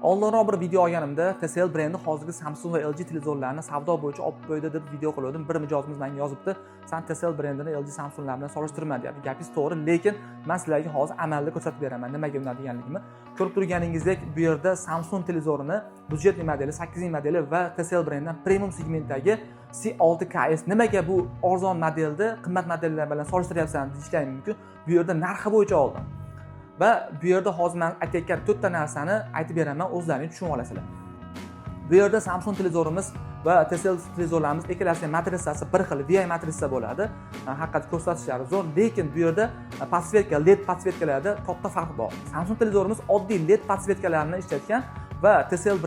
Oldinroq bir video olganimda TCL brendi hozirgi Samsung va LG televizorlarini savdo bo'yicha olib qo'ydi deb video qilgandim. Bir mijozimiz menga yozibdi, "Sen TCL brendini LG Samsunglar bilan solishtirma" deyapti. Gapingiz to'g'ri, lekin men sizlarga hozir amalda ko'rsatib beraman nimaga bunday deganligimni. Ko'rib turganingizdek, bu yerda Samsung televizorini byudjetli modeli, 8 modeli va TCL brendidan premium segmentdagi C6KS nimaga bu arzon modelni qimmat modellar bilan solishtiryapsan deyishlar mumkin. Bu yerda narxi bo'yicha oldim. Va bu yerda hozir men aytayotgan 4 ta narsani aytib beraman, o'zlaringiz tushunib olasizlar. Bu yerda Samsung televizorimiz va TCL televizorlarimiz ikkalasining matritsasi bir xil VI matritsiya bo'ladi. Haqiqatda ko'rsatishlari zo'r, lekin bu yerda podsvetka, LED podsvetkalarda katta farq bor. Samsung televizorimiz oddiy LED podsvetkalarini ishlatgan va TCL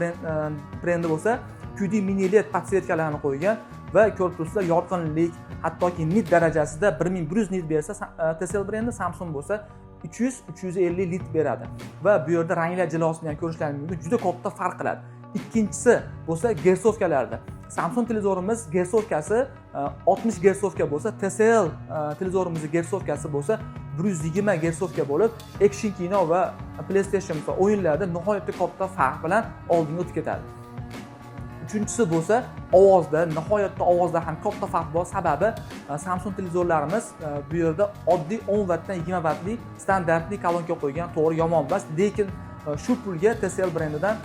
brendi bo'lsa QD mini LED podsvetkalarni qo'ygan va ko'rib turibsizlar, yorqinlik, hattoki nit darajasida 1100 nit bersa TCL brendi, Samsung bo'lsa 300-350 lit beradi. Va bu yerda ranglar jilosini ham ko'rishlaringiz mumkin, juda katta farq qiladi. Ikkinchisi bo'lsa gersovkalarda. Samsung televizorimiz gersovkasi 60 gersovka bo'lsa, TCL televizorimizning gersovkasi bo'lsa 120 gersovka bo'lib, action kino va PlayStation o'yinlarda nihoyatda katta farq bilan oldinga o'tib ketadi. Uchinchisi bo'lsa, ovozda, nihoyatda ovozda ham katta farq bor. Sababi Samsung televizorlarimiz bu yerda oddiy 10 wattdan 20 wattli standartli kolonka qo'ygan, to'g'ri yomon emas, lekin shu pulga TCL brendidan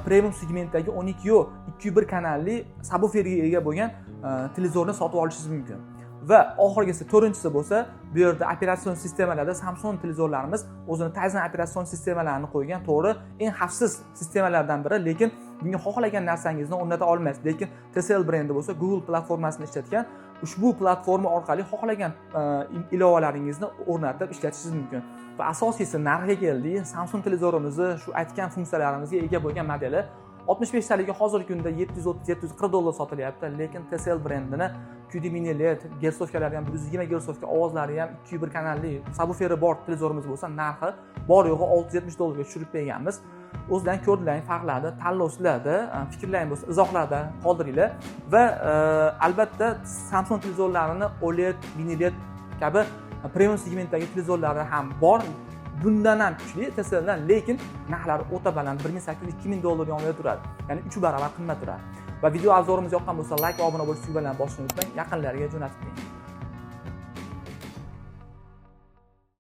premium segmentdagi 12 201 kanalli subwooferga ega bo'lgan televizorni sotib olishingiz mumkin. Va oxirgisi, to'rtinchisi bo'lsa, bu yerda operatsion sistemalarda Samsung televizorlarimiz o'zini Tizen operatsion sistemalarini qo'ygan, to'g'ri, eng xavfsiz sistemalardan biri, lekin bunga xohlagan narsangizni o'rnata olmaysiz. Lekin TCL brendi bo'lsa, Google platformasini ishlatgan, ushbu platforma orqali xohlagan ilovalaringizni o'rnatib ishlatishingiz mumkin. Va asosiysi narxiga keldik. Samsung televizorimizni shu aytgan funksiyalarimizga ega bo'lgan modeli 65 taliga hozirgi kunda 730-740 dollar sotilyapti, lekin TCL brendini QD mini LED, gersovkalari ham 120 gersovka, ovozlari ham 201 kanalli subwooferi bor televizorimiz bo'lsa, narxi bor yo'g'i 670 dollarga tushirib berganmiz. O'zdan ko'rdilaring farqlarni, tanlovchilarda, fikrlaring bo'lsa izohlarda qoldiringlar va albatta Samsung televizorlarini OLED, mini LED kabi premium segmentdagi televizorlari ham bor. Bundan ham kuchli TCLdan, lekin narxlari o'ta baland, 1800-2000 dollar yonida turadi. Ya'ni 3 barobar qimmat turadi. Va video obzorimiz yoqqan bo'lsa, like va obuna bo'lishni bilan boshlaymiz. Yaqinlariga jo'natib qo'ying.